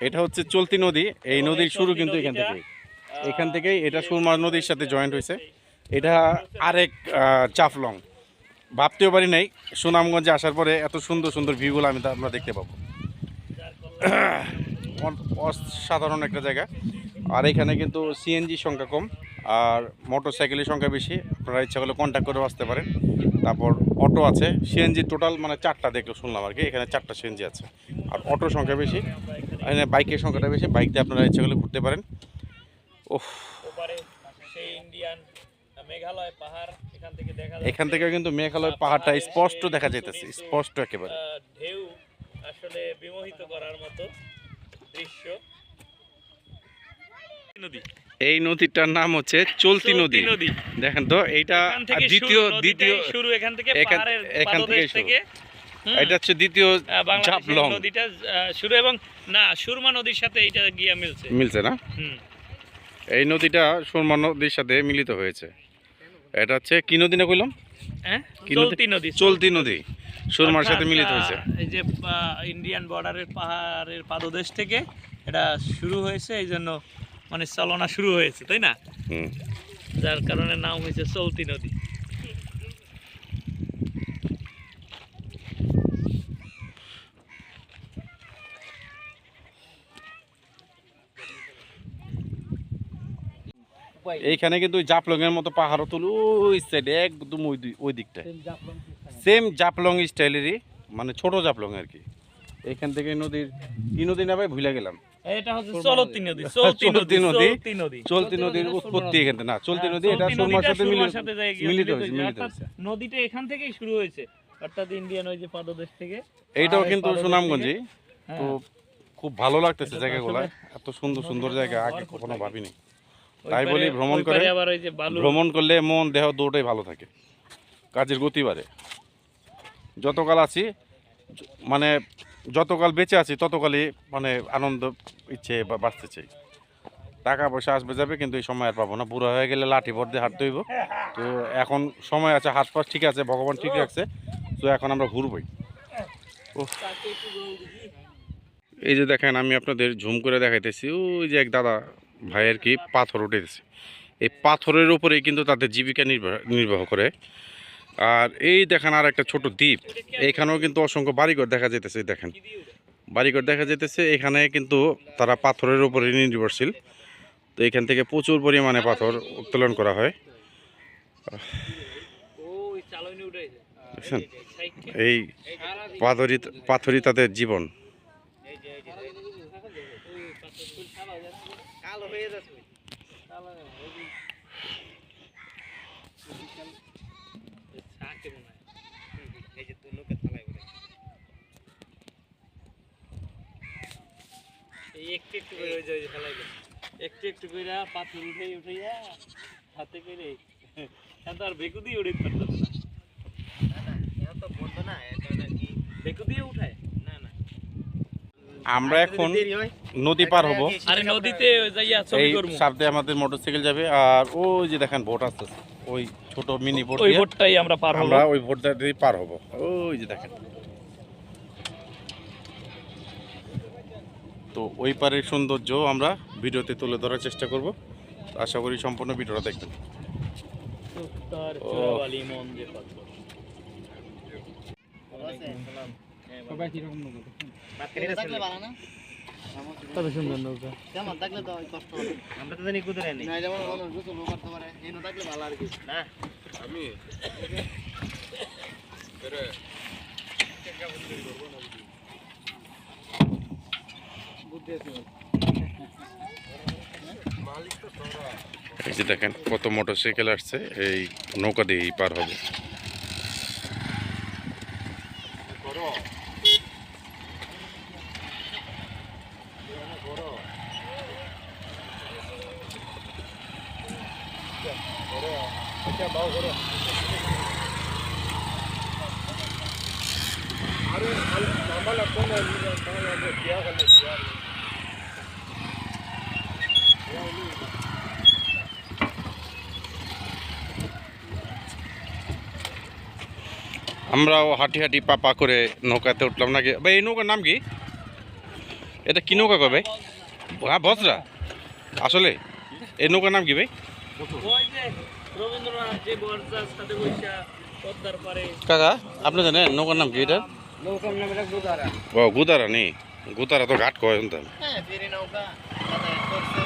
এটা হচ্ছে চলতি নদী। এই নদীর শুরু কিন্তু এখান থেকেই এটা সুরমা নদীর সাথে জয়েন্ট হয়েছে। এটা আরেক জাফলং, ভাবতেও পারি নাই সুনামগঞ্জে আসার পরে এত সুন্দর সুন্দর ভিউগুলো আমরা দেখতে পাবো। অসাধারণ একটা জায়গা। আর এখানে কিন্তু সিএনজি সংখ্যা কম আর মোটরসাইকেলের সংখ্যা বেশি। আপনারা ইচ্ছা করলে কন্ট্যাক্ট করে আসতে পারেন। তারপর অটো আছে, সিএনজি টোটাল মানে 4টা দেখলো শুনলাম আর কি, এখানে 4টা সিএনজি আছে। আর অটোর সংখ্যা বেশি, এখানে বাইকের সংখ্যাটা বেশি, বাইক দিয়ে আপনারা ইচ্ছা করলে ঘুরতে পারেন। ওহ, এখান থেকে কিন্তু মেঘালয় পাহাড়টা স্পষ্ট দেখা যাইতেছে, স্পষ্ট একেবারে। ঢেউ আসলে বিমোহিত করার মতো দৃশ্য। নদী, এই নদীটার নাম হচ্ছে চলতি নদী। দেখেন তো, এইটা দ্বিতীয় শুরু এখান থেকে পাহাড়ের পাদদেশ থেকে। এটা হচ্ছে দ্বিতীয় জাফলং নদীটা শুরু, এবং না সুরমা নদীর সাথে এটা গিয়া মিলছে না। এই নদীটা সুরমা নদীর সাথে মিলিত হয়েছে। এটা হচ্ছে কি নদী না কইলাম? হ্যাঁ, চলতি নদী সুরমার সাথে মিলিত হয়েছে। এই যে ইন্ডিয়ান বর্ডারের পাহাড়ের পাদদেশ থেকে এটা শুরু হয়েছে, এই জন্য মানে চালনা শুরু হয়েছে, তাই না? যার কারণে নাম হয়েছে চলতি নদী। এইখানে কিন্তু জাফলং এর মতো পাহাড়ও তুল ওই সাইডে একদম ওই দিকটায় সেম জাফলং স্টাইলেরই, মানে ছোট জাফলং আর কি। এখান থেকে নদীর কি নদী না ভাই ভুলে গেলাম। এটা হচ্ছে চলতি নদী। চলতি নদীর উৎপত্তি এখান থেকে না, চলতি নদী এটা সুরমার সাথে মিলিত হয়েছে। নদীটা এখান থেকেই শুরু হয়েছে, অর্থাৎ ইন্ডিয়ান ওই যে পাদদেশ থেকে। এইটাও কিন্তু সুনামগঞ্জে। তো খুব ভালো লাগতেছে জায়গাগুলো, এত সুন্দর সুন্দর জায়গা আগে কখনো ভাবিনি। তাই বলি ভ্রমণ করলে মন দেহ দুটোই ভালো থাকে, কাজের গতি বাড়ে। যতকাল আছি, মানে যতকাল বেঁচে আছি ততকালই মানে আনন্দ ইচ্ছে বাঁচতে চাই। টাকা পয়সা আসবে যাবে, কিন্তু এই সময় আর পাবো না। বুড়ো হয়ে গেলে লাঠি ভর দিয়ে হাঁটতে হইব। তো এখন সময় আছে, হাত পা ঠিক আছে, ভগবান ঠিক রাখছে। তো এখন আমরা ঘুরবই। এই যে দেখেন, আমি আপনাদের ঝুম করে দেখাইতেছি, ওই যে এক দাদা ভাইয়ের কি পাথর উঠেছে। এই পাথরের উপরেই কিন্তু তাদের জীবিকা নির্বাহ করে। আর এই দেখেন আর একটা ছোট দ্বীপ, এইখানেও কিন্তু অসংখ্য বাড়িঘর দেখা যেতেছে। দেখেন বাড়িঘর দেখা যেতেছে, এখানে কিন্তু তারা পাথরের উপরে নির্ভরশীল। তো এখান থেকে প্রচুর পরিমাণে পাথর উত্তোলন করা হয়। দেখছেন, এই পাথরই তাদের জীবন। একটু করে পাথর উঠাইয়া হাতে করে আর বেকু দিয়ে উড়ে পারতো না। বেকু দিয়ে উঠায় না। আমরা এখন নদী পার হবো। আরে নদীতে যাইয়া ছবি করব। এই সামনে আমাদের মোটরসাইকেল যাবে, আর ওই যে দেখেন বোট আসতেছে, ওই ছোট মিনি বোট, ওই বোটটাই আমরা পার হব। আমরা ওই বোটটা দিয়ে পার হব। ওই যে দেখেন, তো ওই পারের সৌন্দর্য আমরা ভিডিওতে তুলে ধরার চেষ্টা করব। আশা করি সম্পূর্ণ ভিডিওটা দেখবেন। তবে সুন্দর নৌকা। আমরা তো জানি কুদরে নেই। না যেমন মানুষ গোসল করতে পারে, এনো থাকলে ভালো আর কি। না আমি এই যে দেখেন কত মোটরসাইকেল আসছে, এই নৌকা দিয়েই পার হবে। আমরাও হাঁটি হাঁটি পা করে নৌকাতে উঠলাম নাকি ভাই? এই নৌকার নাম কি? এটা কি নৌকা কয় ভাই? হ্যাঁ বজরা। আসলে এই নৌকার নাম কি ভাই? ওই যে রবীন্দ্রনাথ যে বরজার সাথে বৈশা পদ্মার পারে কাকা আপনি জানেন নৌকার নাম কি এটা? নৌকার নাম এটা গুদারা। ও গুদারা নেই, গুদারা তো ঘাট কয় শুনতাম। হ্যাঁ ফেরি নৌকা যাতায়াত করছে